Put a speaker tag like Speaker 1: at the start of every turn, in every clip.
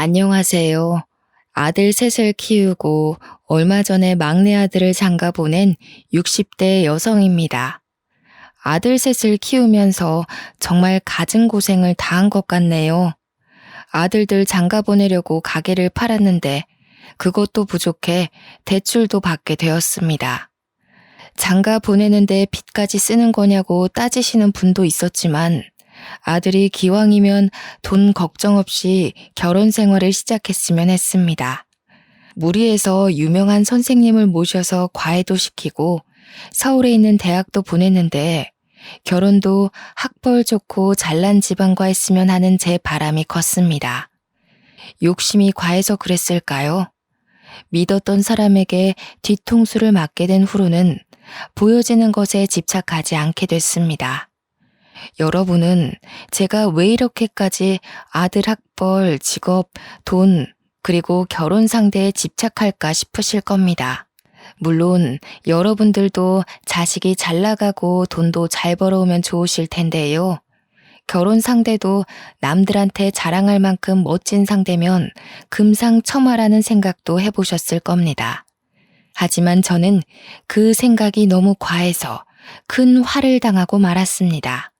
Speaker 1: 안녕하세요. 아들 셋을 키우고 얼마 전에 막내 아들을 장가 보낸 60대 여성입니다. 아들 셋을 키우면서 정말 갖은 고생을 다한 것 같네요. 아들들 장가 보내려고 가게를 팔았는데 그것도 부족해 대출도 받게 되었습니다. 장가 보내는데 빚까지 쓰는 거냐고 따지시는 분도 있었지만 아들이 기왕이면 돈 걱정 없이 결혼 생활을 시작했으면 했습니다. 무리해서 유명한 선생님을 모셔서 과외도 시키고 서울에 있는 대학도 보냈는데 결혼도 학벌 좋고 잘난 집안과 했으면 하는 제 바람이 컸습니다. 욕심이 과해서 그랬을까요? 믿었던 사람에게 뒤통수를 맞게 된 후로는 보여지는 것에 집착하지 않게 됐습니다. 여러분은 제가 왜 이렇게까지 아들 학벌, 직업, 돈, 그리고 결혼 상대에 집착할까 싶으실 겁니다. 물론 여러분들도 자식이 잘 나가고 돈도 잘 벌어오면 좋으실 텐데요. 결혼 상대도 남들한테 자랑할 만큼 멋진 상대면 금상첨화라는 생각도 해보셨을 겁니다. 하지만 저는 그 생각이 너무 과해서 큰 화를 당하고 말았습니다.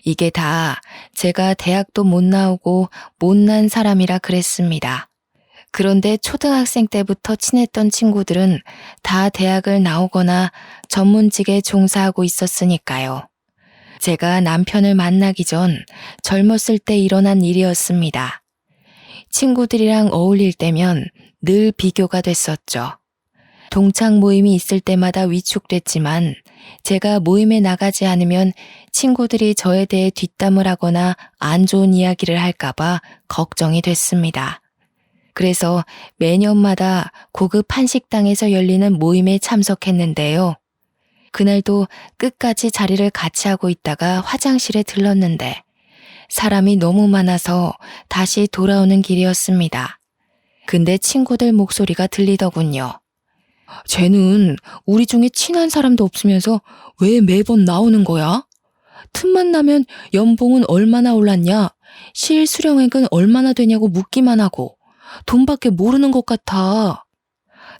Speaker 1: 이게 다 제가 대학도 못 나오고 못난 사람이라 그랬습니다. 그런데 초등학생 때부터 친했던 친구들은 다 대학을 나오거나 전문직에 종사하고 있었으니까요. 제가 남편을 만나기 전 젊었을 때 일어난 일이었습니다. 친구들이랑 어울릴 때면 늘 비교가 됐었죠. 동창 모임이 있을 때마다 위축됐지만 제가 모임에 나가지 않으면 친구들이 저에 대해 뒷담을 하거나 안 좋은 이야기를 할까봐 걱정이 됐습니다. 그래서 매년마다 고급 한식당에서 열리는 모임에 참석했는데요. 그날도 끝까지 자리를 같이 하고 있다가 화장실에 들렀는데 사람이 너무 많아서 다시 돌아오는 길이었습니다. 근데 친구들 목소리가 들리더군요. 쟤는 우리 중에 친한 사람도 없으면서 왜 매번 나오는 거야? 틈만 나면 연봉은 얼마나 올랐냐? 실 수령액은 얼마나 되냐고 묻기만 하고 돈밖에 모르는 것 같아.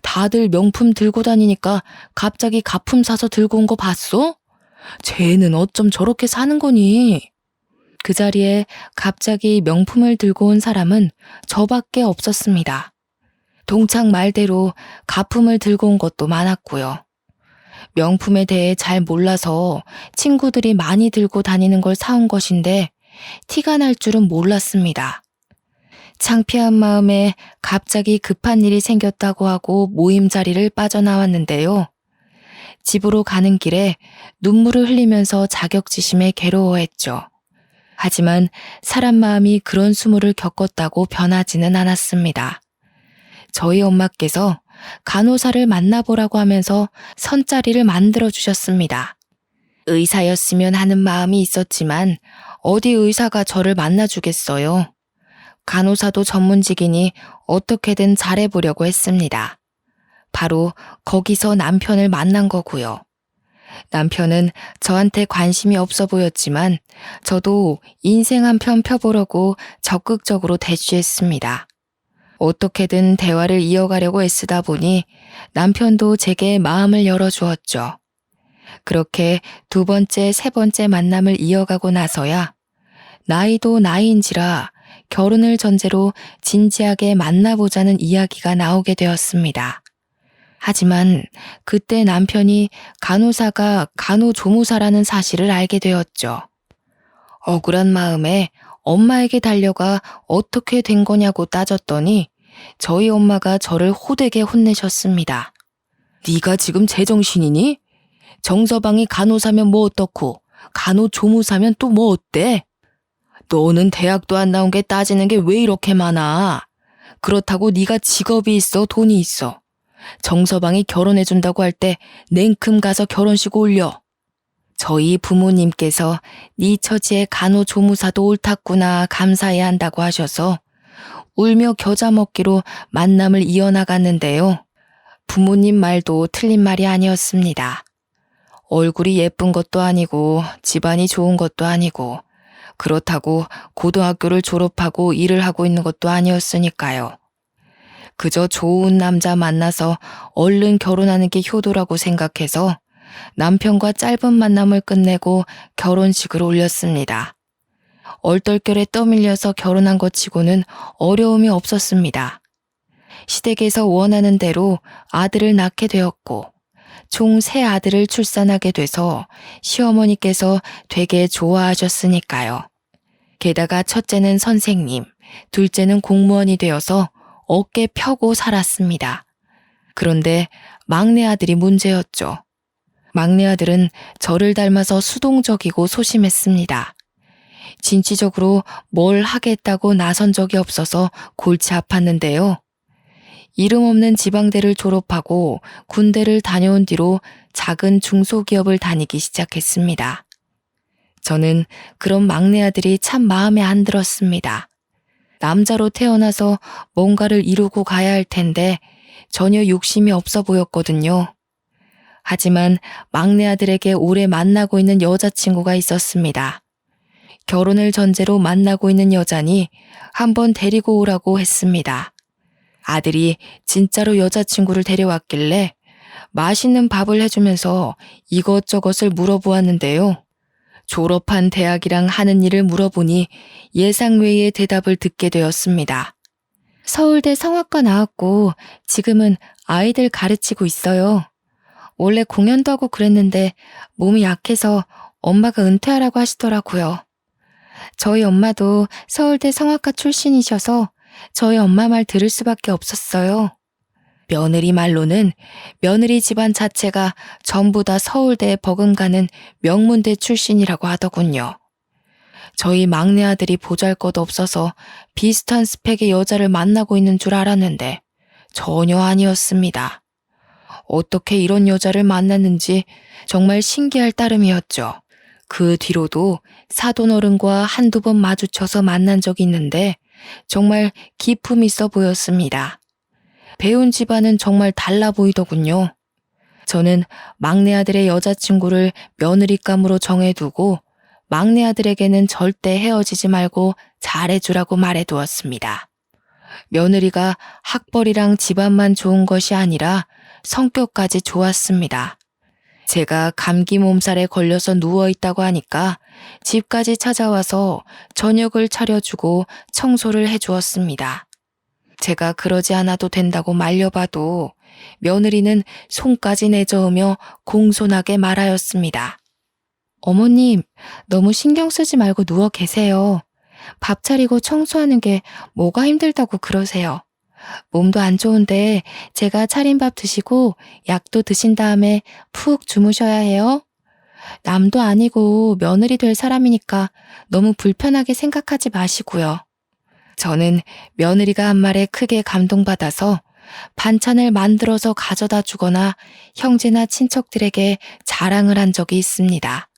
Speaker 1: 다들 명품 들고 다니니까 갑자기 가품 사서 들고 온 거 봤어? 쟤는 어쩜 저렇게 사는 거니? 그 자리에 갑자기 명품을 들고 온 사람은 저밖에 없었습니다. 동창 말대로 가품을 들고 온 것도 많았고요. 명품에 대해 잘 몰라서 친구들이 많이 들고 다니는 걸 사온 것인데 티가 날 줄은 몰랐습니다. 창피한 마음에 갑자기 급한 일이 생겼다고 하고 모임 자리를 빠져나왔는데요. 집으로 가는 길에 눈물을 흘리면서 자격지심에 괴로워했죠. 하지만 사람 마음이 그런 수모를 겪었다고 변하지는 않았습니다. 저희 엄마께서 간호사를 만나보라고 하면서 선자리를 만들어 주셨습니다. 의사였으면 하는 마음이 있었지만 어디 의사가 저를 만나주겠어요. 간호사도 전문직이니 어떻게든 잘해보려고 했습니다. 바로 거기서 남편을 만난 거고요. 남편은 저한테 관심이 없어 보였지만 저도 인생 한 편 펴보려고 적극적으로 대쉬했습니다. 어떻게든 대화를 이어가려고 애쓰다 보니 남편도 제게 마음을 열어주었죠. 그렇게 두 번째, 세 번째 만남을 이어가고 나서야 나이도 나이인지라 결혼을 전제로 진지하게 만나보자는 이야기가 나오게 되었습니다. 하지만 그때 남편이 간호사가 간호조무사라는 사실을 알게 되었죠. 억울한 마음에 엄마에게 달려가 어떻게 된 거냐고 따졌더니 저희 엄마가 저를 호되게 혼내셨습니다. 네가 지금 제정신이니? 정서방이 간호사면 뭐 어떻고 간호조무사면 또 뭐 어때? 너는 대학도 안 나온 게 따지는 게 왜 이렇게 많아? 그렇다고 네가 직업이 있어 돈이 있어. 정서방이 결혼해준다고 할 때 냉큼 가서 결혼식 올려. 저희 부모님께서 네 처지에 간호조무사도 옳았구나 감사해야 한다고 하셔서 울며 겨자 먹기로 만남을 이어나갔는데요. 부모님 말도 틀린 말이 아니었습니다. 얼굴이 예쁜 것도 아니고 집안이 좋은 것도 아니고 그렇다고 고등학교를 졸업하고 일을 하고 있는 것도 아니었으니까요. 그저 좋은 남자 만나서 얼른 결혼하는 게 효도라고 생각해서 남편과 짧은 만남을 끝내고 결혼식을 올렸습니다. 얼떨결에 떠밀려서 결혼한 것 치고는 어려움이 없었습니다. 시댁에서 원하는 대로 아들을 낳게 되었고 총 3아들을 출산하게 돼서 시어머니께서 되게 좋아하셨으니까요. 게다가 첫째는 선생님, 둘째는 공무원이 되어서 어깨 펴고 살았습니다. 그런데 막내 아들이 문제였죠. 막내 아들은 저를 닮아서 수동적이고 소심했습니다. 진취적으로 뭘 하겠다고 나선 적이 없어서 골치 아팠는데요. 이름 없는 지방대를 졸업하고 군대를 다녀온 뒤로 작은 중소기업을 다니기 시작했습니다. 저는 그런 막내 아들이 참 마음에 안 들었습니다. 남자로 태어나서 뭔가를 이루고 가야 할 텐데 전혀 욕심이 없어 보였거든요. 하지만 막내 아들에게 오래 만나고 있는 여자친구가 있었습니다. 결혼을 전제로 만나고 있는 여자니 한번 데리고 오라고 했습니다. 아들이 진짜로 여자친구를 데려왔길래 맛있는 밥을 해주면서 이것저것을 물어보았는데요. 졸업한 대학이랑 하는 일을 물어보니 예상 외의 대답을 듣게 되었습니다. 서울대 성악과 나왔고 지금은 아이들 가르치고 있어요. 원래 공연도 하고 그랬는데 몸이 약해서 엄마가 은퇴하라고 하시더라고요. 저희 엄마도 서울대 성악과 출신이셔서 저희 엄마 말 들을 수밖에 없었어요. 며느리 말로는 며느리 집안 자체가 전부 다 서울대에 버금가는 명문대 출신이라고 하더군요. 저희 막내 아들이 보잘것없어서 비슷한 스펙의 여자를 만나고 있는 줄 알았는데 전혀 아니었습니다. 어떻게 이런 여자를 만났는지 정말 신기할 따름이었죠. 그 뒤로도 사돈어른과 한두 번 마주쳐서 만난 적이 있는데 정말 기품 있어 보였습니다. 배운 집안은 정말 달라 보이더군요. 저는 막내 아들의 여자친구를 며느리감으로 정해두고 막내 아들에게는 절대 헤어지지 말고 잘해주라고 말해두었습니다. 며느리가 학벌이랑 집안만 좋은 것이 아니라 성격까지 좋았습니다. 제가 감기 몸살에 걸려서 누워있다고 하니까 집까지 찾아와서 저녁을 차려주고 청소를 해주었습니다. 제가 그러지 않아도 된다고 말려봐도 며느리는 손까지 내저으며 공손하게 말하였습니다. 어머님, 너무 신경 쓰지 말고 누워 계세요. 밥 차리고 청소하는 게 뭐가 힘들다고 그러세요. 몸도 안 좋은데 제가 차린 밥 드시고 약도 드신 다음에 푹 주무셔야 해요. 남도 아니고 며느리 될 사람이니까 너무 불편하게 생각하지 마시고요. 저는 며느리가 한 말에 크게 감동받아서 반찬을 만들어서 가져다 주거나 형제나 친척들에게 자랑을 한 적이 있습니다.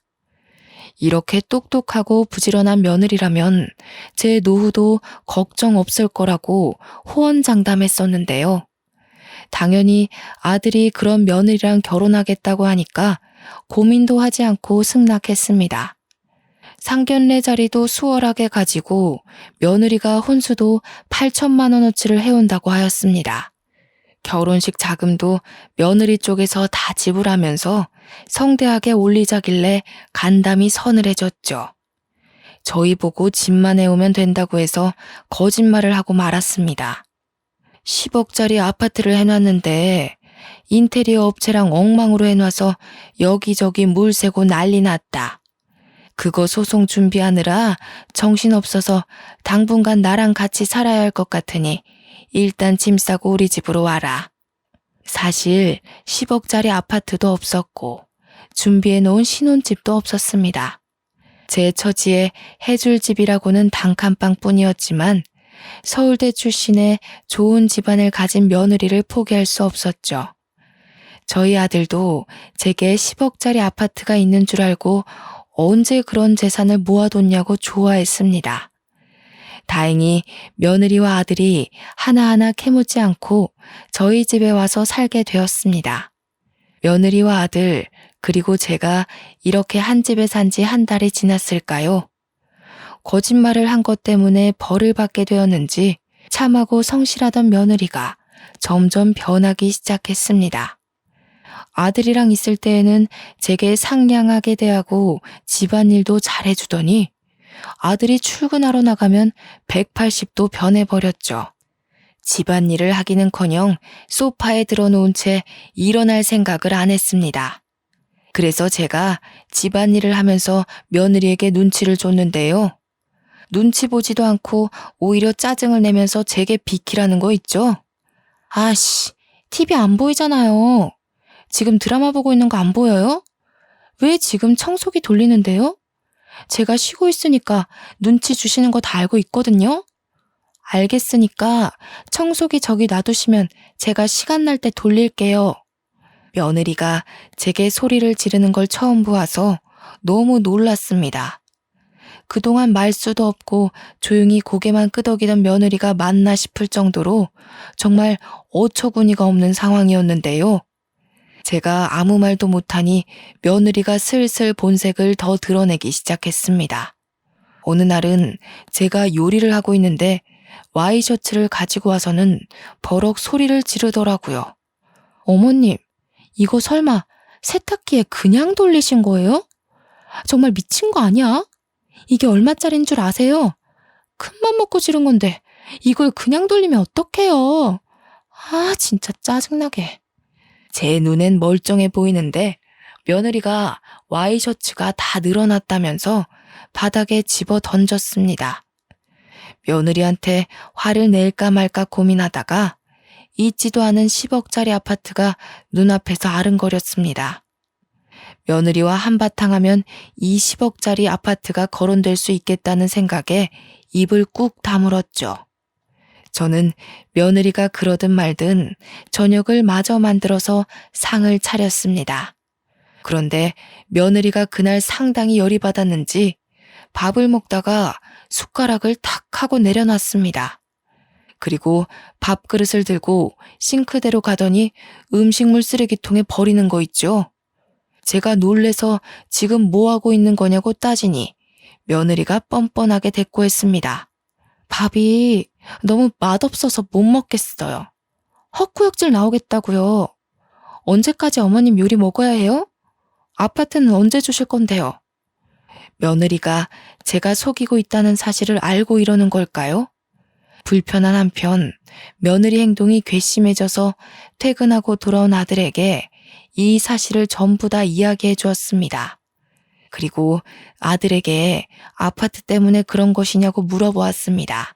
Speaker 1: 이렇게 똑똑하고 부지런한 며느리라면 제 노후도 걱정 없을 거라고 호언장담했었는데요. 당연히 아들이 그런 며느리랑 결혼하겠다고 하니까 고민도 하지 않고 승낙했습니다. 상견례 자리도 수월하게 가지고 며느리가 혼수도 8천만 원어치를 해온다고 하였습니다. 결혼식 자금도 며느리 쪽에서 다 지불하면서 성대하게 올리자길래 간담이 서늘해졌죠. 저희 보고 집만 해오면 된다고 해서 거짓말을 하고 말았습니다. 10억짜리 아파트를 해놨는데 인테리어 업체랑 엉망으로 해놔서 여기저기 물 새고 난리 났다. 그거 소송 준비하느라 정신없어서 당분간 나랑 같이 살아야 할 것 같으니 일단 짐 싸고 우리 집으로 와라. 사실 10억짜리 아파트도 없었고 준비해 놓은 신혼집도 없었습니다. 제 처지에 해줄 집이라고는 단칸방뿐이었지만 서울대 출신의 좋은 집안을 가진 며느리를 포기할 수 없었죠. 저희 아들도 제게 10억짜리 아파트가 있는 줄 알고 언제 그런 재산을 모아뒀냐고 좋아했습니다. 다행히 며느리와 아들이 하나하나 캐묻지 않고 저희 집에 와서 살게 되었습니다. 며느리와 아들 그리고 제가 이렇게 한 집에 산 지 한 달이 지났을까요? 거짓말을 한 것 때문에 벌을 받게 되었는지 참하고 성실하던 며느리가 점점 변하기 시작했습니다. 아들이랑 있을 때에는 제게 상냥하게 대하고 집안일도 잘해주더니 아들이 출근하러 나가면 180도 변해버렸죠. 집안일을 하기는커녕 소파에 들어놓은 채 일어날 생각을 안 했습니다. 그래서 제가 집안일을 하면서 며느리에게 눈치를 줬는데요. 눈치 보지도 않고 오히려 짜증을 내면서 제게 비키라는 거 있죠? 아씨, TV 안 보이잖아요. 지금 드라마 보고 있는 거 안 보여요? 왜 지금 청소기 돌리는데요? 제가 쉬고 있으니까 눈치 주시는 거 다 알고 있거든요? 알겠으니까 청소기 저기 놔두시면 제가 시간 날 때 돌릴게요. 며느리가 제게 소리를 지르는 걸 처음 보아서 너무 놀랐습니다. 그동안 말수도 없고 조용히 고개만 끄덕이던 며느리가 맞나 싶을 정도로 정말 어처구니가 없는 상황이었는데요. 제가 아무 말도 못하니 며느리가 슬슬 본색을 더 드러내기 시작했습니다. 어느 날은 제가 요리를 하고 있는데 와이셔츠를 가지고 와서는 버럭 소리를 지르더라고요. 어머님, 이거 설마 세탁기에 그냥 돌리신 거예요? 정말 미친 거 아니야? 이게 얼마짜린 줄 아세요? 큰맘 먹고 지른 건데 이걸 그냥 돌리면 어떡해요? 아, 진짜 짜증나게. 제 눈엔 멀쩡해 보이는데 며느리가 와이셔츠가 다 늘어났다면서 바닥에 집어 던졌습니다. 며느리한테 화를 낼까 말까 고민하다가 있지도 않은 10억짜리 아파트가 눈앞에서 아른거렸습니다. 며느리와 한바탕 하면 이 10억짜리 아파트가 거론될 수 있겠다는 생각에 입을 꾹 다물었죠. 저는 며느리가 그러든 말든 저녁을 마저 만들어서 상을 차렸습니다. 그런데 며느리가 그날 상당히 열이 받았는지 밥을 먹다가 숟가락을 탁 하고 내려놨습니다. 그리고 밥그릇을 들고 싱크대로 가더니 음식물 쓰레기통에 버리는 거 있죠. 제가 놀래서 지금 뭐하고 있는 거냐고 따지니 며느리가 뻔뻔하게 대꾸했습니다. 밥이 너무 맛없어서 못 먹겠어요. 헛구역질 나오겠다고요. 언제까지 어머님 요리 먹어야 해요? 아파트는 언제 주실 건데요? 며느리가 제가 속이고 있다는 사실을 알고 이러는 걸까요? 불편한 한편 며느리 행동이 괘씸해져서 퇴근하고 돌아온 아들에게 이 사실을 전부 다 이야기해 주었습니다. 그리고 아들에게 아파트 때문에 그런 것이냐고 물어보았습니다.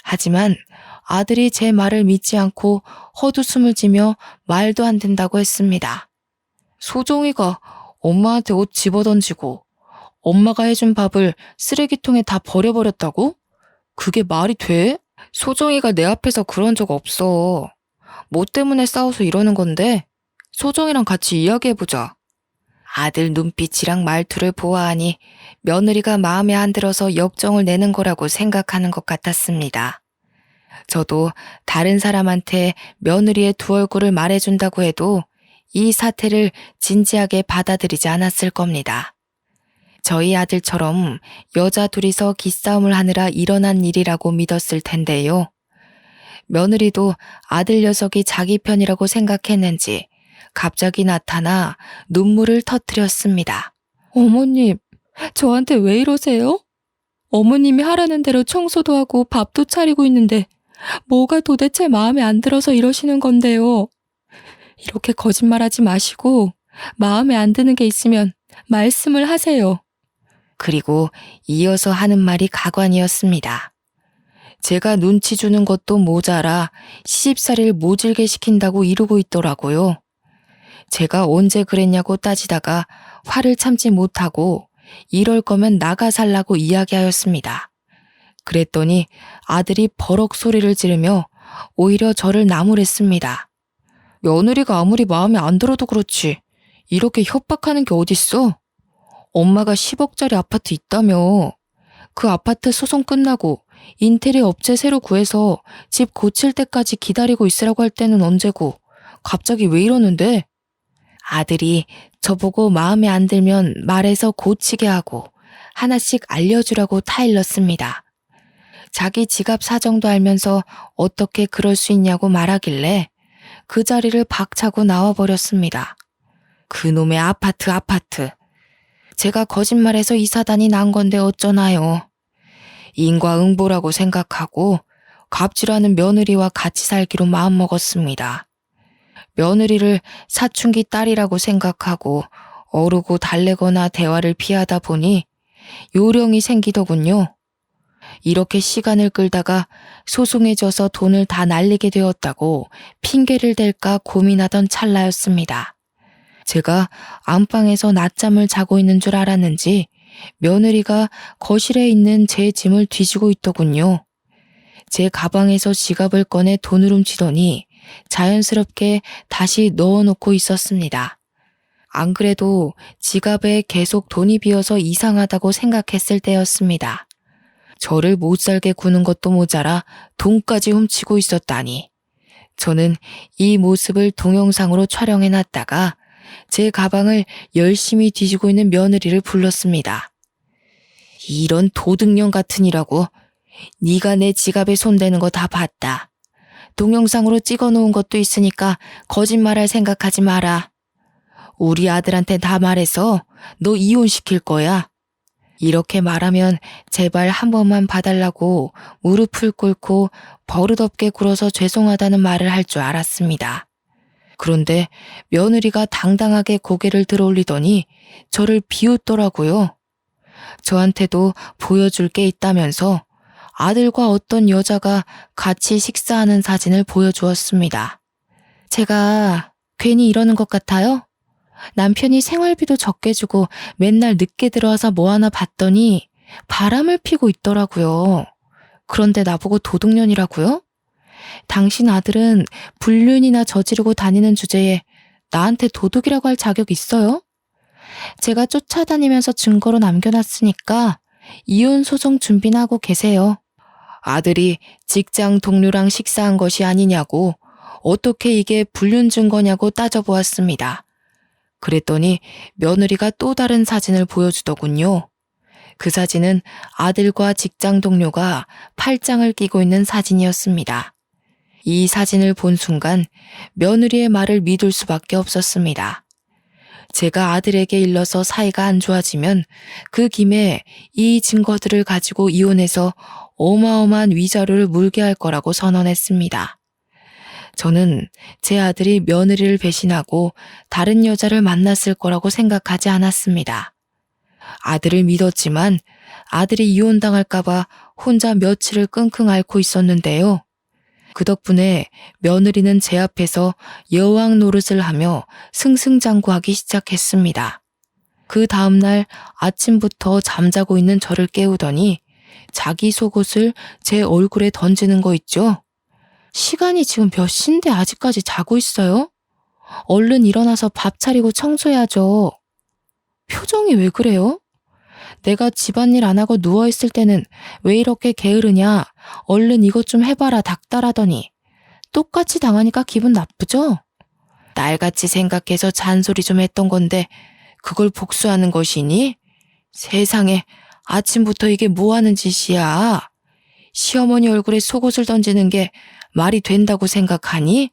Speaker 1: 하지만 아들이 제 말을 믿지 않고 헛웃음을 지며 말도 안 된다고 했습니다. 소정이가 엄마한테 옷 집어던지고 엄마가 해준 밥을 쓰레기통에 다 버려버렸다고? 그게 말이 돼? 소정이가 내 앞에서 그런 적 없어. 뭐 때문에 싸워서 이러는 건데? 소정이랑 같이 이야기해보자. 아들 눈빛이랑 말투를 보아하니 며느리가 마음에 안 들어서 역정을 내는 거라고 생각하는 것 같았습니다. 저도 다른 사람한테 며느리의 두 얼굴을 말해준다고 해도 이 사태를 진지하게 받아들이지 않았을 겁니다. 저희 아들처럼 여자 둘이서 기싸움을 하느라 일어난 일이라고 믿었을 텐데요. 며느리도 아들 녀석이 자기 편이라고 생각했는지 갑자기 나타나 눈물을 터뜨렸습니다. 어머님, 저한테 왜 이러세요? 어머님이 하라는 대로 청소도 하고 밥도 차리고 있는데 뭐가 도대체 마음에 안 들어서 이러시는 건데요. 이렇게 거짓말하지 마시고 마음에 안 드는 게 있으면 말씀을 하세요. 그리고 이어서 하는 말이 가관이었습니다. 제가 눈치 주는 것도 모자라 시집살이를 모질게 시킨다고 이러고 있더라고요. 제가 언제 그랬냐고 따지다가 화를 참지 못하고 이럴 거면 나가 살라고 이야기하였습니다. 그랬더니 아들이 버럭 소리를 지르며 오히려 저를 나무랬습니다. 며느리가 아무리 마음에 안 들어도 그렇지 이렇게 협박하는 게 어딨어? 엄마가 10억짜리 아파트 있다며. 그 아파트 소송 끝나고 인테리어 업체 새로 구해서 집 고칠 때까지 기다리고 있으라고 할 때는 언제고 갑자기 왜 이러는데? 아들이 저보고 마음에 안 들면 말해서 고치게 하고 하나씩 알려주라고 타일렀습니다. 자기 지갑 사정도 알면서 어떻게 그럴 수 있냐고 말하길래 그 자리를 박차고 나와버렸습니다. 그놈의 아파트. 제가 거짓말해서 이 사단이 난 건데 어쩌나요. 인과응보라고 생각하고 갑질하는 며느리와 같이 살기로 마음먹었습니다. 며느리를 사춘기 딸이라고 생각하고 어르고 달래거나 대화를 피하다 보니 요령이 생기더군요. 이렇게 시간을 끌다가 소송해져서 돈을 다 날리게 되었다고 핑계를 댈까 고민하던 찰나였습니다. 제가 안방에서 낮잠을 자고 있는 줄 알았는지 며느리가 거실에 있는 제 짐을 뒤지고 있더군요. 제 가방에서 지갑을 꺼내 돈을 훔치더니 자연스럽게 다시 넣어놓고 있었습니다. 안 그래도 지갑에 계속 돈이 비어서 이상하다고 생각했을 때였습니다. 저를 못살게 구는 것도 모자라 돈까지 훔치고 있었다니. 저는 이 모습을 동영상으로 촬영해놨다가 제 가방을 열심히 뒤지고 있는 며느리를 불렀습니다. 이런 도둑년 같으니라고. 네가 내 지갑에 손대는 거 다 봤다. 동영상으로 찍어놓은 것도 있으니까 거짓말할 생각하지 마라. 우리 아들한테 다 말해서 너 이혼시킬 거야. 이렇게 말하면 제발 한 번만 봐달라고 무릎을 꿇고 버릇없게 굴어서 죄송하다는 말을 할 줄 알았습니다. 그런데 며느리가 당당하게 고개를 들어올리더니 저를 비웃더라고요. 저한테도 보여줄 게 있다면서 아들과 어떤 여자가 같이 식사하는 사진을 보여주었습니다. 제가 괜히 이러는 것 같아요? 남편이 생활비도 적게 주고 맨날 늦게 들어와서 뭐 하나 봤더니 바람을 피고 있더라고요. 그런데 나보고 도둑년이라고요? 당신 아들은 불륜이나 저지르고 다니는 주제에 나한테 도둑이라고 할 자격 있어요? 제가 쫓아다니면서 증거로 남겨놨으니까 이혼 소송 준비나 하고 계세요. 아들이 직장 동료랑 식사한 것이 아니냐고 어떻게 이게 불륜 증거냐고 따져보았습니다. 그랬더니 며느리가 또 다른 사진을 보여주더군요. 그 사진은 아들과 직장 동료가 팔짱을 끼고 있는 사진이었습니다. 이 사진을 본 순간 며느리의 말을 믿을 수밖에 없었습니다. 제가 아들에게 일러서 사이가 안 좋아지면 그 김에 이 증거들을 가지고 이혼해서 어마어마한 위자료를 물게 할 거라고 선언했습니다. 저는 제 아들이 며느리를 배신하고 다른 여자를 만났을 거라고 생각하지 않았습니다. 아들을 믿었지만 아들이 이혼당할까봐 혼자 며칠을 끙끙 앓고 있었는데요. 그 덕분에 며느리는 제 앞에서 여왕 노릇을 하며 승승장구하기 시작했습니다. 그 다음날 아침부터 잠자고 있는 저를 깨우더니 자기 속옷을 제 얼굴에 던지는 거 있죠? 시간이 지금 몇 시인데 아직까지 자고 있어요? 얼른 일어나서 밥 차리고 청소해야죠. 표정이 왜 그래요? 내가 집안일 안 하고 누워있을 때는 왜 이렇게 게으르냐? 얼른 이것 좀 해봐라 닥달하더니 똑같이 당하니까 기분 나쁘죠? 날같이 생각해서 잔소리 좀 했던 건데 그걸 복수하는 것이니? 세상에 아침부터 이게 뭐 하는 짓이야? 시어머니 얼굴에 속옷을 던지는 게 말이 된다고 생각하니?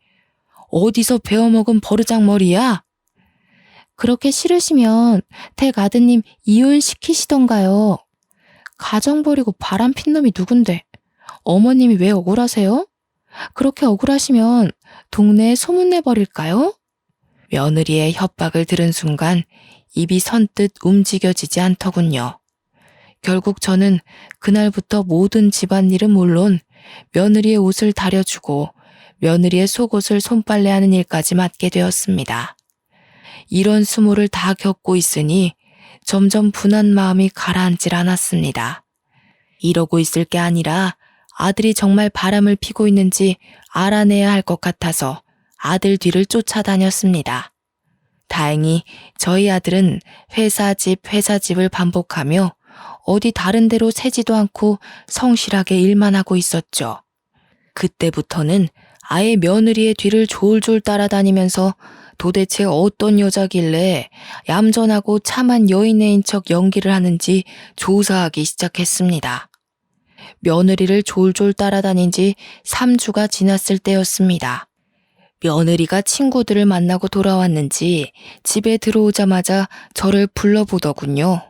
Speaker 1: 어디서 배워먹은 버르장머리야? 그렇게 싫으시면 댁 아드님 이혼시키시던가요. 가정 버리고 바람 핀 놈이 누군데 어머님이 왜 억울하세요? 그렇게 억울하시면 동네에 소문내버릴까요? 며느리의 협박을 들은 순간 입이 선뜻 움직여지지 않더군요. 결국 저는 그날부터 모든 집안일은 물론 며느리의 옷을 다려주고 며느리의 속옷을 손빨래하는 일까지 맡게 되었습니다. 이런 수모를 다 겪고 있으니 점점 분한 마음이 가라앉질 않았습니다. 이러고 있을 게 아니라 아들이 정말 바람을 피고 있는지 알아내야 할 것 같아서 아들 뒤를 쫓아다녔습니다. 다행히 저희 아들은 회사 집을 반복하며 어디 다른 데로 새지도 않고 성실하게 일만 하고 있었죠. 그때부터는 아예 며느리의 뒤를 졸졸 따라다니면서 도대체 어떤 여자길래 얌전하고 참한 여인애인 척 연기를 하는지 조사하기 시작했습니다. 며느리를 졸졸 따라다닌 지 3주가 지났을 때였습니다. 며느리가 친구들을 만나고 돌아왔는지 집에 들어오자마자 저를 불러보더군요.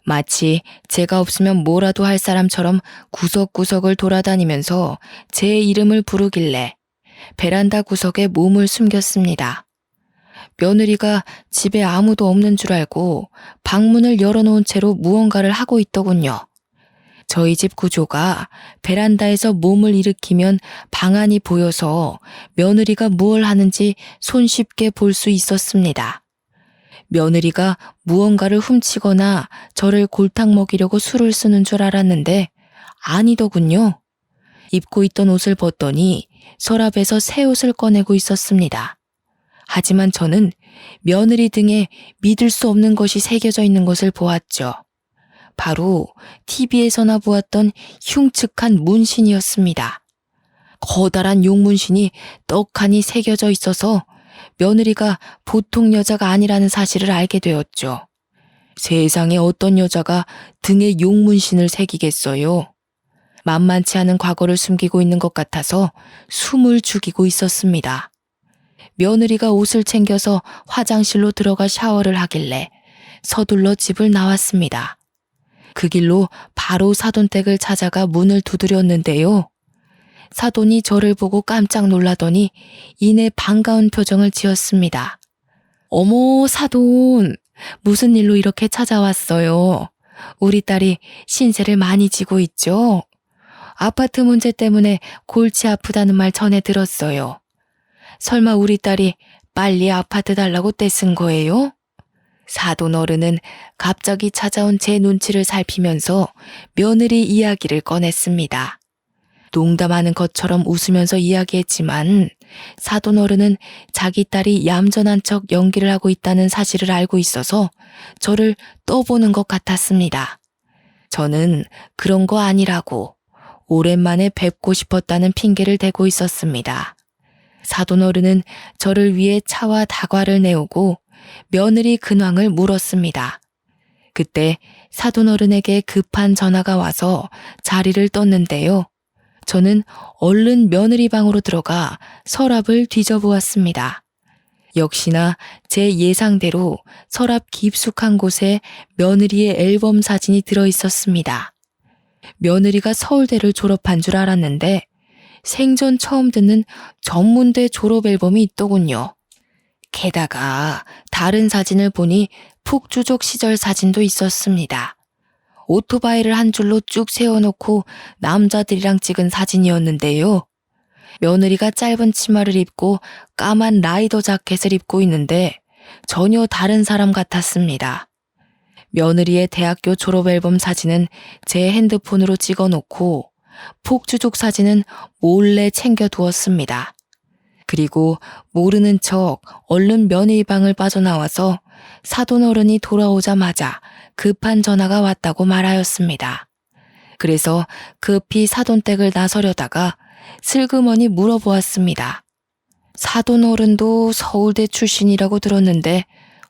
Speaker 1: 마치 제가 없으면 뭐라도 할 사람처럼 구석구석을 돌아다니면서 제 이름을 부르길래 베란다 구석에 몸을 숨겼습니다. 며느리가 집에 아무도 없는 줄 알고 방문을 열어놓은 채로 무언가를 하고 있더군요. 저희 집 구조가 베란다에서 몸을 일으키면 방 안이 보여서 며느리가 무얼 하는지 손쉽게 볼 수 있었습니다. 며느리가 무언가를 훔치거나 저를 골탕 먹이려고 술을 쓰는 줄 알았는데 아니더군요. 입고 있던 옷을 벗더니 서랍에서 새 옷을 꺼내고 있었습니다. 하지만 저는 며느리 등에 믿을 수 없는 것이 새겨져 있는 것을 보았죠. 바로 TV에서나 보았던 흉측한 문신이었습니다. 커다란 용문신이 떡하니 새겨져 있어서 며느리가 보통 여자가 아니라는 사실을 알게 되었죠. 세상에 어떤 여자가 등에 용문신을 새기겠어요. 만만치 않은 과거를 숨기고 있는 것 같아서 숨을 죽이고 있었습니다. 며느리가 옷을 챙겨서 화장실로 들어가 샤워를 하길래 서둘러 집을 나왔습니다. 그 길로 바로 사돈댁을 찾아가 문을 두드렸는데요. 사돈이 저를 보고 깜짝 놀라더니 이내 반가운 표정을 지었습니다. 어머, 사돈, 무슨 일로 이렇게 찾아왔어요? 우리 딸이 신세를 많이 지고 있죠? 아파트 문제 때문에 골치 아프다는 말 전해 들었어요. 설마 우리 딸이 빨리 아파트 달라고 떼쓴 거예요? 사돈 어른은 갑자기 찾아온 제 눈치를 살피면서 며느리 이야기를 꺼냈습니다. 농담하는 것처럼 웃으면서 이야기했지만 사돈 어른은 자기 딸이 얌전한 척 연기를 하고 있다는 사실을 알고 있어서 저를 떠보는 것 같았습니다. 저는 그런 거 아니라고 오랜만에 뵙고 싶었다는 핑계를 대고 있었습니다. 사돈 어른은 저를 위해 차와 다과를 내오고 며느리 근황을 물었습니다. 그때 사돈 어른에게 급한 전화가 와서 자리를 떴는데요. 저는 얼른 며느리 방으로 들어가 서랍을 뒤져보았습니다. 역시나 제 예상대로 서랍 깊숙한 곳에 며느리의 앨범 사진이 들어있었습니다. 며느리가 서울대를 졸업한 줄 알았는데 생전 처음 듣는 전문대 졸업 앨범이 있더군요. 게다가 다른 사진을 보니 북주족 시절 사진도 있었습니다. 오토바이를 한 줄로 쭉 세워놓고 남자들이랑 찍은 사진이었는데요. 며느리가 짧은 치마를 입고 까만 라이더 자켓을 입고 있는데 전혀 다른 사람 같았습니다. 며느리의 대학교 졸업 앨범 사진은 제 핸드폰으로 찍어놓고 폭주족 사진은 몰래 챙겨두었습니다. 그리고 모르는 척 얼른 며느리 방을 빠져나와서 사돈 어른이 돌아오자마자 급한 전화가 왔다고 말하였습니다. 그래서 급히 사돈댁을 나서려다가 슬그머니 물어보았습니다. 사돈 어른도 서울대 출신이라고 들었는데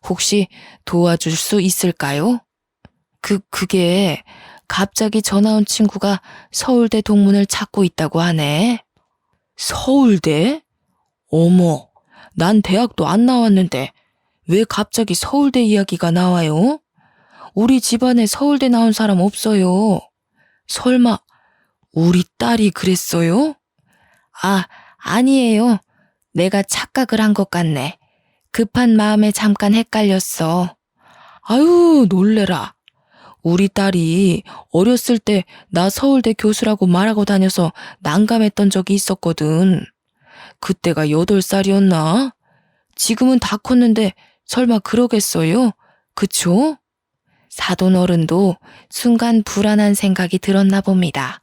Speaker 1: 혹시 도와줄 수 있을까요? 그게 갑자기 전화 온 친구가 서울대 동문을 찾고 있다고 하네. 서울대? 어머, 난 대학도 안 나왔는데 왜 갑자기 서울대 이야기가 나와요? 우리 집안에 서울대 나온 사람 없어요. 설마 우리 딸이 그랬어요? 아니에요. 내가 착각을 한 것 같네. 급한 마음에 잠깐 헷갈렸어. 아유, 놀래라. 우리 딸이 어렸을 때 나 서울대 교수라고 말하고 다녀서 난감했던 적이 있었거든. 그때가 8살이었나? 지금은 다 컸는데 설마 그러겠어요? 그쵸? 사돈 어른도 순간 불안한 생각이 들었나 봅니다.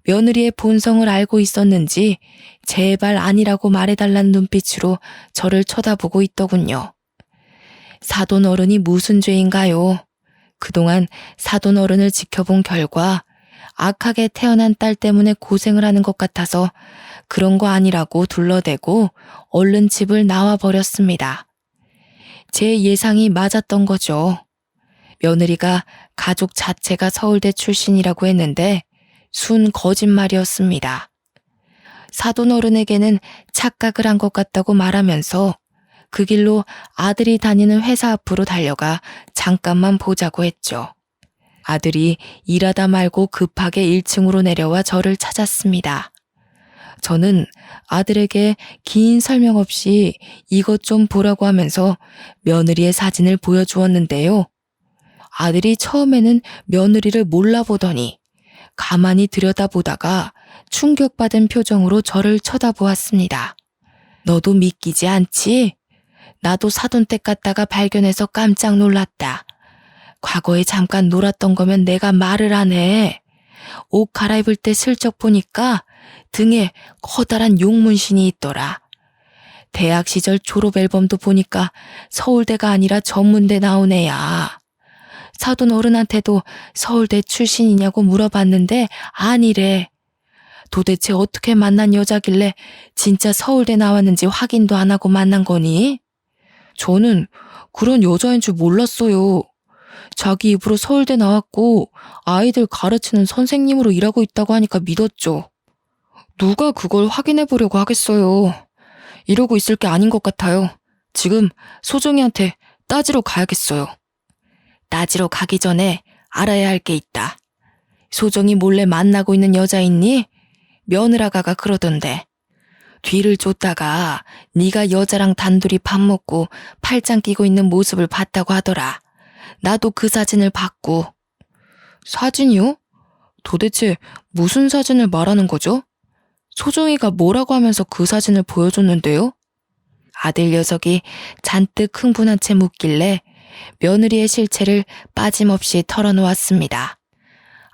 Speaker 1: 며느리의 본성을 알고 있었는지 제발 아니라고 말해달라는 눈빛으로 저를 쳐다보고 있더군요. 사돈 어른이 무슨 죄인가요? 그동안 사돈 어른을 지켜본 결과 악하게 태어난 딸 때문에 고생을 하는 것 같아서 그런 거 아니라고 둘러대고 얼른 집을 나와 버렸습니다. 제 예상이 맞았던 거죠. 며느리가 가족 자체가 서울대 출신이라고 했는데 순 거짓말이었습니다. 사돈어른에게는 착각을 한 것 같다고 말하면서 그 길로 아들이 다니는 회사 앞으로 달려가 잠깐만 보자고 했죠. 아들이 일하다 말고 급하게 1층으로 내려와 저를 찾았습니다. 저는 아들에게 긴 설명 없이 이것 좀 보라고 하면서 며느리의 사진을 보여주었는데요. 아들이 처음에는 며느리를 몰라보더니 가만히 들여다보다가 충격받은 표정으로 저를 쳐다보았습니다. 너도 믿기지 않지? 나도 사돈댁 갔다가 발견해서 깜짝 놀랐다. 과거에 잠깐 놀았던 거면 내가 말을 안 해. 옷 갈아입을 때 슬쩍 보니까 등에 커다란 용문신이 있더라. 대학 시절 졸업 앨범도 보니까 서울대가 아니라 전문대 나온 애야. 사돈 어른한테도 서울대 출신이냐고 물어봤는데 아니래. 도대체 어떻게 만난 여자길래 진짜 서울대 나왔는지 확인도 안 하고 만난 거니? 저는 그런 여자인 줄 몰랐어요. 자기 입으로 서울대 나왔고 아이들 가르치는 선생님으로 일하고 있다고 하니까 믿었죠. 누가 그걸 확인해 보려고 하겠어요. 이러고 있을 게 아닌 것 같아요. 지금 소정이한테 따지러 가야겠어요. 따지러 가기 전에 알아야 할 게 있다. 소정이 몰래 만나고 있는 여자 있니? 며느라가가 그러던데. 뒤를 쫓다가 네가 여자랑 단둘이 밥 먹고 팔짱 끼고 있는 모습을 봤다고 하더라. 나도 그 사진을 봤고. 사진이요? 도대체 무슨 사진을 말하는 거죠? 소정이가 뭐라고 하면서 그 사진을 보여줬는데요? 아들 녀석이 잔뜩 흥분한 채 묻길래 며느리의 실체를 빠짐없이 털어놓았습니다.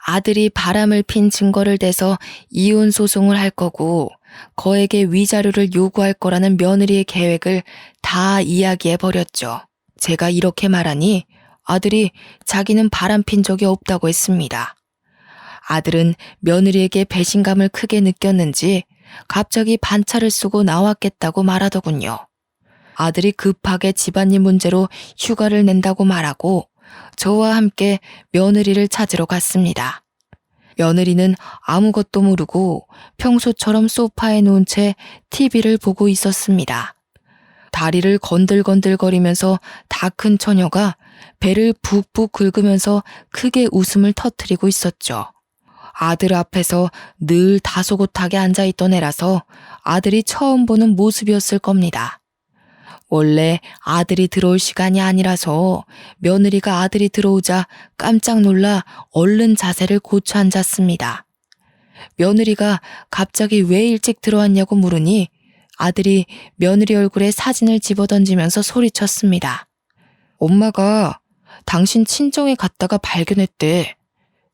Speaker 1: 아들이 바람을 핀 증거를 대서 이혼 소송을 할 거고 거에게 위자료를 요구할 거라는 며느리의 계획을 다 이야기해 버렸죠. 제가 이렇게 말하니 아들이 자기는 바람 핀 적이 없다고 했습니다. 아들은 며느리에게 배신감을 크게 느꼈는지 갑자기 반차를 쓰고 나왔겠다고 말하더군요. 아들이 급하게 집안일 문제로 휴가를 낸다고 말하고 저와 함께 며느리를 찾으러 갔습니다. 며느리는 아무것도 모르고 평소처럼 소파에 누운 채 TV를 보고 있었습니다. 다리를 건들건들거리면서 다 큰 처녀가 배를 푹푹 긁으면서 크게 웃음을 터뜨리고 있었죠. 아들 앞에서 늘 다소곳하게 앉아있던 애라서 아들이 처음 보는 모습이었을 겁니다. 원래 아들이 들어올 시간이 아니라서 며느리가 아들이 들어오자 깜짝 놀라 얼른 자세를 고쳐 앉았습니다. 며느리가 갑자기 왜 일찍 들어왔냐고 물으니 아들이 며느리 얼굴에 사진을 집어던지면서 소리쳤습니다. 엄마가 당신 친정에 갔다가 발견했대.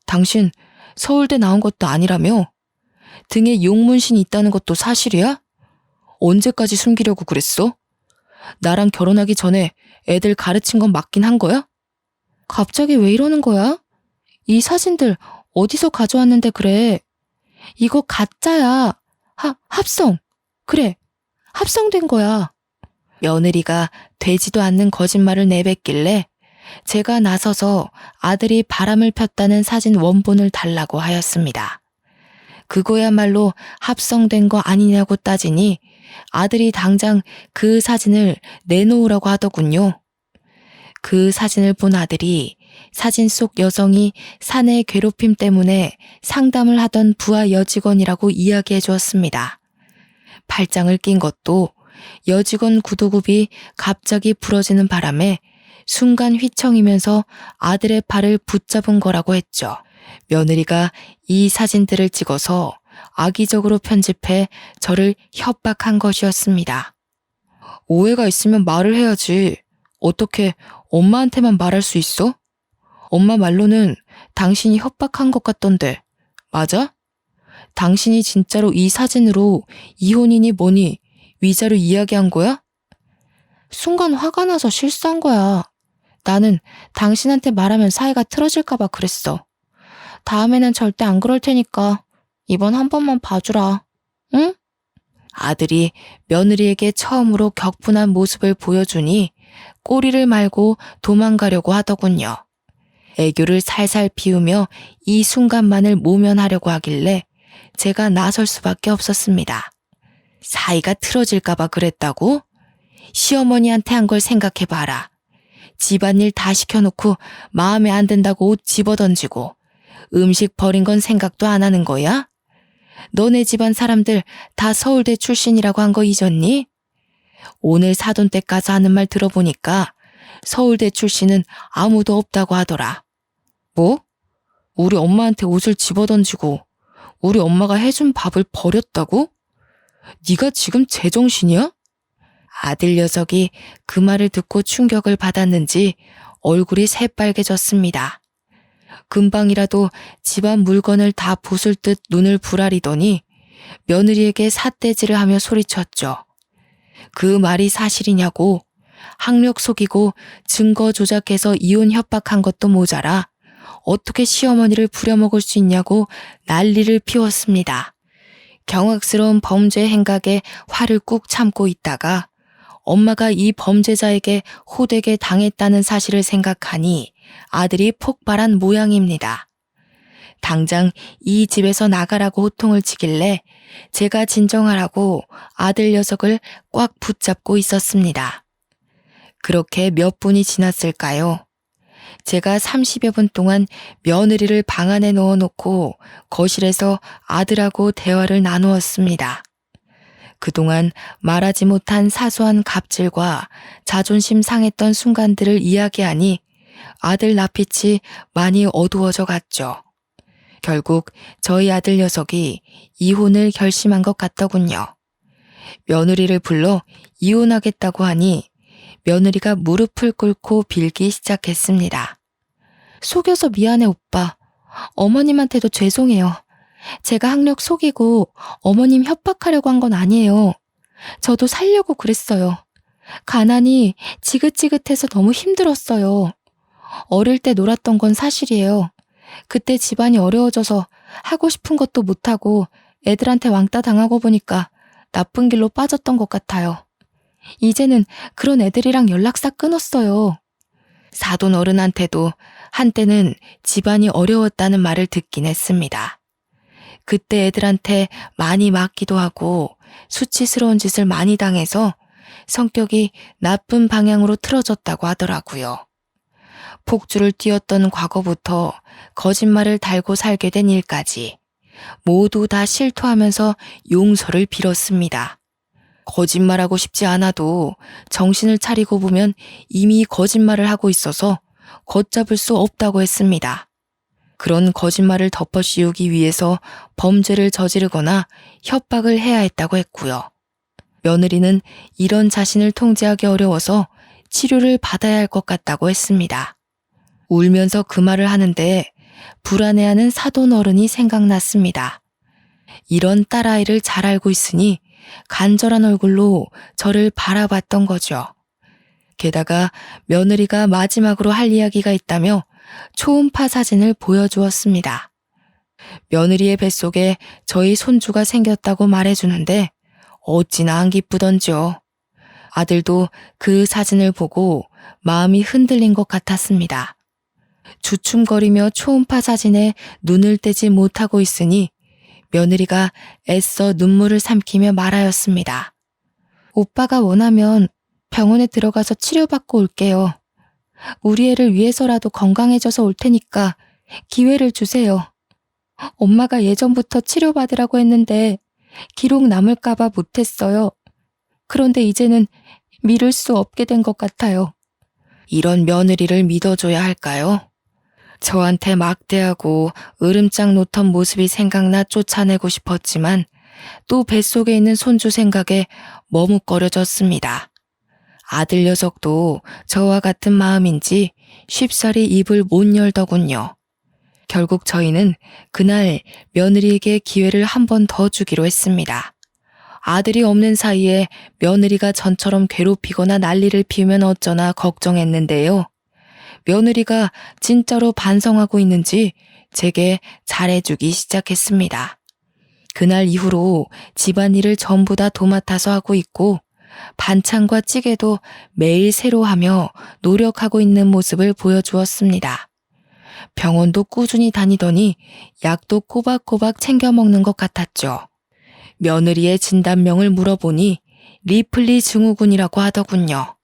Speaker 1: 당신 서울대 나온 것도 아니라며? 등에 용문신이 있다는 것도 사실이야? 언제까지 숨기려고 그랬어? 나랑 결혼하기 전에 애들 가르친 건 맞긴 한 거야? 갑자기 왜 이러는 거야? 이 사진들 어디서 가져왔는데 그래? 이거 가짜야. 합성. 그래, 합성된 거야. 며느리가 되지도 않는 거짓말을 내뱉길래 제가 나서서 아들이 바람을 폈다는 사진 원본을 달라고 하였습니다. 그거야말로 합성된 거 아니냐고 따지니 아들이 당장 그 사진을 내놓으라고 하더군요. 그 사진을 본 아들이 사진 속 여성이 사내 괴롭힘 때문에 상담을 하던 부하 여직원이라고 이야기해 주었습니다. 팔짱을 낀 것도 여직원 구두굽이 갑자기 부러지는 바람에 순간 휘청이면서 아들의 팔을 붙잡은 거라고 했죠. 며느리가 이 사진들을 찍어서 악의적으로 편집해 저를 협박한 것이었습니다. 오해가 있으면 말을 해야지. 어떻게 엄마한테만 말할 수 있어? 엄마 말로는 당신이 협박한 것 같던데. 맞아? 당신이 진짜로 이 사진으로 이혼이니 뭐니 위자료 이야기한 거야? 순간 화가 나서 실수한 거야. 나는 당신한테 말하면 사이가 틀어질까 봐 그랬어. 다음에는 절대 안 그럴 테니까 이번 한 번만 봐주라. 응? 아들이 며느리에게 처음으로 격분한 모습을 보여주니 꼬리를 말고 도망가려고 하더군요. 애교를 살살 피우며 이 순간만을 모면하려고 하길래 제가 나설 수밖에 없었습니다. 사이가 틀어질까봐 그랬다고? 시어머니한테 한 걸 생각해봐라. 집안일 다 시켜놓고 마음에 안 든다고 옷 집어던지고 음식 버린 건 생각도 안 하는 거야? 너네 집안 사람들 다 서울대 출신이라고 한 거 잊었니? 오늘 사돈댁 가서 하는 말 들어보니까 서울대 출신은 아무도 없다고 하더라. 뭐? 우리 엄마한테 옷을 집어던지고 우리 엄마가 해준 밥을 버렸다고? 네가 지금 제정신이야? 아들 녀석이 그 말을 듣고 충격을 받았는지 얼굴이 새빨개졌습니다. 금방이라도 집안 물건을 다 부술 듯 눈을 부라리더니 며느리에게 삿대질을 하며 소리쳤죠. 그 말이 사실이냐고, 학력 속이고 증거 조작해서 이혼 협박한 것도 모자라 어떻게 시어머니를 부려먹을 수 있냐고 난리를 피웠습니다. 경악스러운 범죄 행각에 화를 꾹 참고 있다가 엄마가 이 범죄자에게 호되게 당했다는 사실을 생각하니 아들이 폭발한 모양입니다. 당장 이 집에서 나가라고 호통을 치길래 제가 진정하라고 아들 녀석을 꽉 붙잡고 있었습니다. 그렇게 몇 분이 지났을까요? 제가 30여 분 동안 며느리를 방 안에 넣어놓고 거실에서 아들하고 대화를 나누었습니다. 그동안 말하지 못한 사소한 갑질과 자존심 상했던 순간들을 이야기하니 아들 낯빛이 많이 어두워져 갔죠. 결국 저희 아들 녀석이 이혼을 결심한 것 같더군요. 며느리를 불러 이혼하겠다고 하니 며느리가 무릎을 꿇고 빌기 시작했습니다. 속여서 미안해 오빠. 어머님한테도 죄송해요. 제가 학력 속이고 어머님 협박하려고 한 건 아니에요. 저도 살려고 그랬어요. 가난이 지긋지긋해서 너무 힘들었어요. 어릴 때 놀았던 건 사실이에요. 그때 집안이 어려워져서 하고 싶은 것도 못하고 애들한테 왕따 당하고 보니까 나쁜 길로 빠졌던 것 같아요. 이제는 그런 애들이랑 연락 싹 끊었어요. 사돈 어른한테도 한때는 집안이 어려웠다는 말을 듣긴 했습니다. 그때 애들한테 많이 맞기도 하고 수치스러운 짓을 많이 당해서 성격이 나쁜 방향으로 틀어졌다고 하더라고요. 폭주를 띄웠던 과거부터 거짓말을 달고 살게 된 일까지 모두 다 실토하면서 용서를 빌었습니다. 거짓말하고 싶지 않아도 정신을 차리고 보면 이미 거짓말을 하고 있어서 걷잡을 수 없다고 했습니다. 그런 거짓말을 덮어씌우기 위해서 범죄를 저지르거나 협박을 해야 했다고 했고요. 며느리는 이런 자신을 통제하기 어려워서 치료를 받아야 할 것 같다고 했습니다. 울면서 그 말을 하는데 불안해하는 사돈 어른이 생각났습니다. 이런 딸아이를 잘 알고 있으니 간절한 얼굴로 저를 바라봤던 거죠. 게다가 며느리가 마지막으로 할 이야기가 있다며 초음파 사진을 보여주었습니다. 며느리의 뱃속에 저희 손주가 생겼다고 말해주는데 어찌나 안 기쁘던지요. 아들도 그 사진을 보고 마음이 흔들린 것 같았습니다. 주춤거리며 초음파 사진에 눈을 떼지 못하고 있으니 며느리가 애써 눈물을 삼키며 말하였습니다. 오빠가 원하면 병원에 들어가서 치료받고 올게요. 우리 애를 위해서라도 건강해져서 올 테니까 기회를 주세요. 엄마가 예전부터 치료받으라고 했는데 기록 남을까봐 못했어요. 그런데 이제는 미룰 수 없게 된 것 같아요. 이런 며느리를 믿어줘야 할까요? 저한테 막대하고 으름장 놓던 모습이 생각나 쫓아내고 싶었지만 또 뱃속에 있는 손주 생각에 머뭇거려졌습니다. 아들 녀석도 저와 같은 마음인지 쉽사리 입을 못 열더군요. 결국 저희는 그날 며느리에게 기회를 한 번 더 주기로 했습니다. 아들이 없는 사이에 며느리가 전처럼 괴롭히거나 난리를 피우면 어쩌나 걱정했는데요. 며느리가 진짜로 반성하고 있는지 제게 잘해주기 시작했습니다. 그날 이후로 집안일을 전부 다 도맡아서 하고 있고 반찬과 찌개도 매일 새로 하며 노력하고 있는 모습을 보여주었습니다. 병원도 꾸준히 다니더니 약도 꼬박꼬박 챙겨 먹는 것 같았죠. 며느리의 진단명을 물어보니 리플리 증후군이라고 하더군요.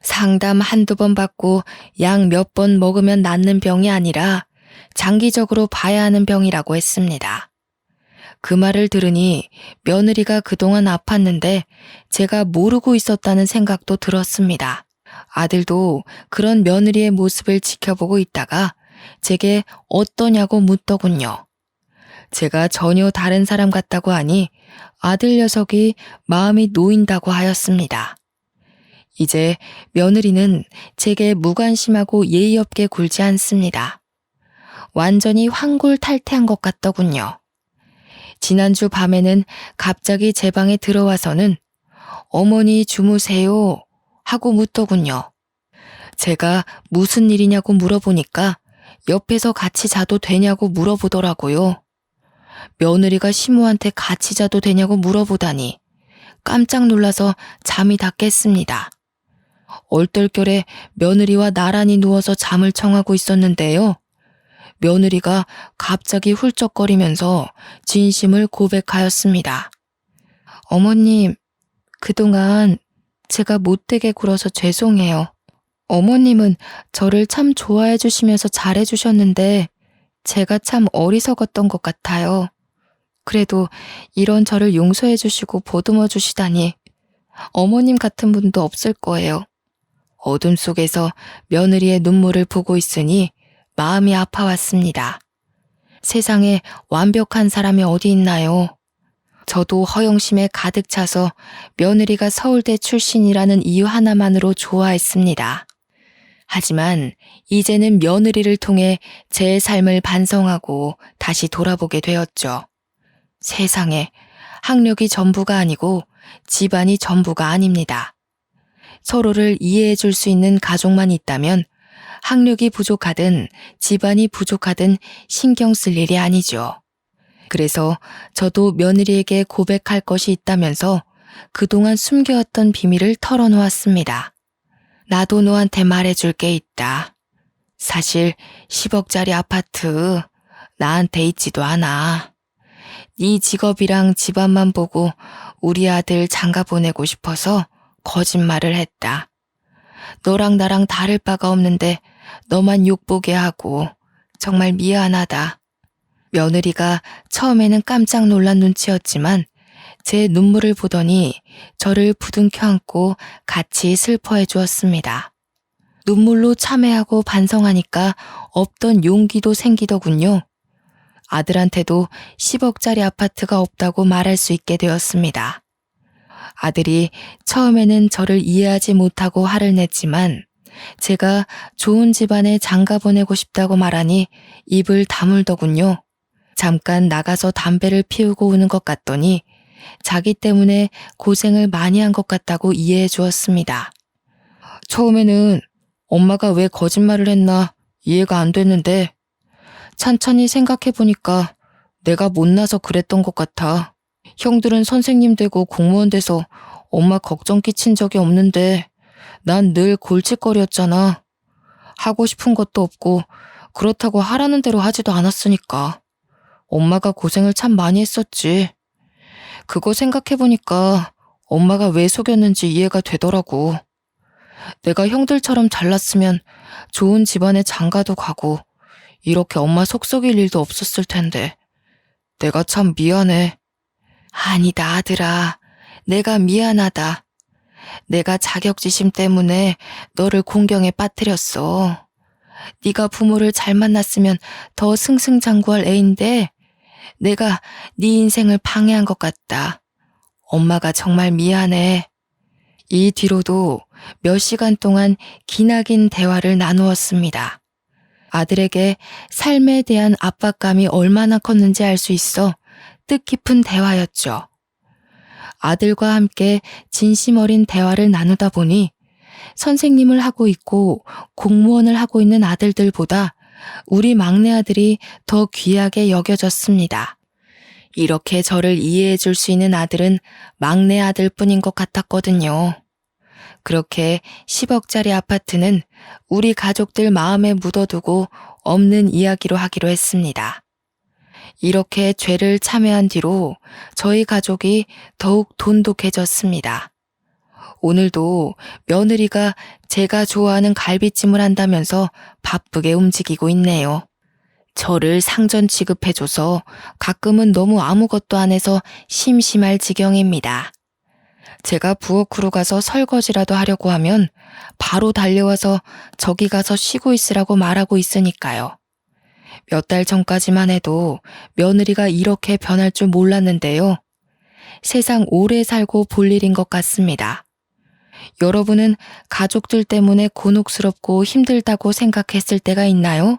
Speaker 1: 상담 한두 번 받고 약 몇 번 먹으면 낫는 병이 아니라 장기적으로 봐야 하는 병이라고 했습니다. 그 말을 들으니 며느리가 그동안 아팠는데 제가 모르고 있었다는 생각도 들었습니다. 아들도 그런 며느리의 모습을 지켜보고 있다가 제게 어떠냐고 묻더군요. 제가 전혀 다른 사람 같다고 하니 아들 녀석이 마음이 놓인다고 하였습니다. 이제 며느리는 제게 무관심하고 예의 없게 굴지 않습니다. 완전히 환골탈태한 것 같더군요. 지난주 밤에는 갑자기 제 방에 들어와서는 어머니 주무세요 하고 묻더군요. 제가 무슨 일이냐고 물어보니까 옆에서 같이 자도 되냐고 물어보더라고요. 며느리가 시모한테 같이 자도 되냐고 물어보다니 깜짝 놀라서 잠이 다 깼습니다. 얼떨결에 며느리와 나란히 누워서 잠을 청하고 있었는데요. 며느리가 갑자기 훌쩍거리면서 진심을 고백하였습니다. 어머님, 그동안 제가 못되게 굴어서 죄송해요. 어머님은 저를 참 좋아해 주시면서 잘해 주셨는데 제가 참 어리석었던 것 같아요. 그래도 이런 저를 용서해 주시고 보듬어 주시다니 어머님 같은 분도 없을 거예요. 어둠 속에서 며느리의 눈물을 보고 있으니 마음이 아파왔습니다. 세상에 완벽한 사람이 어디 있나요? 저도 허영심에 가득 차서 며느리가 서울대 출신이라는 이유 하나만으로 좋아했습니다. 하지만 이제는 며느리를 통해 제 삶을 반성하고 다시 돌아보게 되었죠. 세상에 학력이 전부가 아니고 집안이 전부가 아닙니다. 서로를 이해해 줄 수 있는 가족만 있다면 학력이 부족하든 집안이 부족하든 신경 쓸 일이 아니죠. 그래서 저도 며느리에게 고백할 것이 있다면서 그동안 숨겨왔던 비밀을 털어놓았습니다. 나도 너한테 말해줄 게 있다. 사실 10억짜리 아파트 나한테 있지도 않아. 네 직업이랑 집안만 보고 우리 아들 장가 보내고 싶어서 거짓말을 했다. 너랑 나랑 다를 바가 없는데 너만 욕보게 하고 정말 미안하다. 며느리가 처음에는 깜짝 놀란 눈치였지만 제 눈물을 보더니 저를 부둥켜 안고 같이 슬퍼해 주었습니다. 눈물로 참회하고 반성하니까 없던 용기도 생기더군요. 아들한테도 10억짜리 아파트가 없다고 말할 수 있게 되었습니다. 아들이 처음에는 저를 이해하지 못하고 화를 냈지만 제가 좋은 집안에 장가 보내고 싶다고 말하니 입을 다물더군요. 잠깐 나가서 담배를 피우고 오는 것 같더니 자기 때문에 고생을 많이 한 것 같다고 이해해 주었습니다. 처음에는 엄마가 왜 거짓말을 했나 이해가 안 됐는데 찬찬히 생각해보니까 내가 못나서 그랬던 것 같아. 형들은 선생님 되고 공무원 돼서 엄마 걱정 끼친 적이 없는데 난 늘 골칫거리였잖아. 하고 싶은 것도 없고 그렇다고 하라는 대로 하지도 않았으니까. 엄마가 고생을 참 많이 했었지. 그거 생각해보니까 엄마가 왜 속였는지 이해가 되더라고. 내가 형들처럼 잘났으면 좋은 집안에 장가도 가고 이렇게 엄마 속 썩일 일도 없었을 텐데 내가 참 미안해. 아니다 아들아, 내가 미안하다. 내가 자격지심 때문에 너를 공경에 빠뜨렸어. 네가 부모를 잘 만났으면 더 승승장구할 애인데 내가 네 인생을 방해한 것 같다. 엄마가 정말 미안해. 이 뒤로도 몇 시간 동안 기나긴 대화를 나누었습니다. 아들에게 삶에 대한 압박감이 얼마나 컸는지 알 수 있어 뜻깊은 대화였죠. 아들과 함께 진심 어린 대화를 나누다 보니 선생님을 하고 있고 공무원을 하고 있는 아들들보다 우리 막내 아들이 더 귀하게 여겨졌습니다. 이렇게 저를 이해해 줄 수 있는 아들은 막내 아들뿐인 것 같았거든요. 그렇게 10억짜리 아파트는 우리 가족들 마음에 묻어두고 없는 이야기로 하기로 했습니다. 이렇게 죄를 참회한 뒤로 저희 가족이 더욱 돈독해졌습니다. 오늘도 며느리가 제가 좋아하는 갈비찜을 한다면서 바쁘게 움직이고 있네요. 저를 상전 취급해줘서 가끔은 너무 아무것도 안 해서 심심할 지경입니다. 제가 부엌으로 가서 설거지라도 하려고 하면 바로 달려와서 저기 가서 쉬고 있으라고 말하고 있으니까요. 몇 달 전까지만 해도 며느리가 이렇게 변할 줄 몰랐는데요. 세상 오래 살고 볼 일인 것 같습니다. 여러분은 가족들 때문에 곤혹스럽고 힘들다고 생각했을 때가 있나요?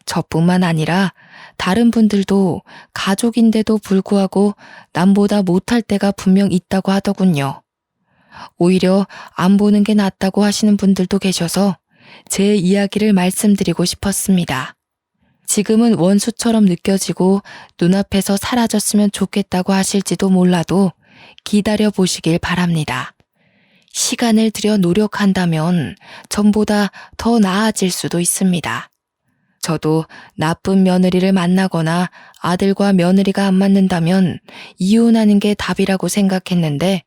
Speaker 1: 저뿐만 아니라 다른 분들도 가족인데도 불구하고 남보다 못할 때가 분명 있다고 하더군요. 오히려 안 보는 게 낫다고 하시는 분들도 계셔서 제 이야기를 말씀드리고 싶었습니다. 지금은 원수처럼 느껴지고 눈앞에서 사라졌으면 좋겠다고 하실지도 몰라도 기다려 보시길 바랍니다. 시간을 들여 노력한다면 전보다 더 나아질 수도 있습니다. 저도 나쁜 며느리를 만나거나 아들과 며느리가 안 맞는다면 이혼하는 게 답이라고 생각했는데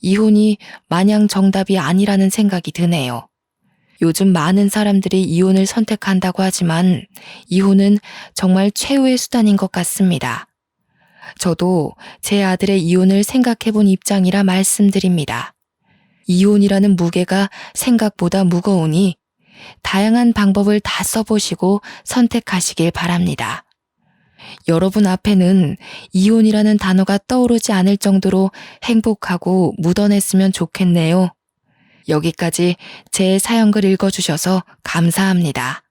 Speaker 1: 이혼이 마냥 정답이 아니라는 생각이 드네요. 요즘 많은 사람들이 이혼을 선택한다고 하지만 이혼은 정말 최후의 수단인 것 같습니다. 저도 제 아들의 이혼을 생각해 본 입장이라 말씀드립니다. 이혼이라는 무게가 생각보다 무거우니 다양한 방법을 다 써보시고 선택하시길 바랍니다. 여러분 앞에는 이혼이라는 단어가 떠오르지 않을 정도로 행복하고 묻어냈으면 좋겠네요. 여기까지 제 사연글 읽어주셔서 감사합니다.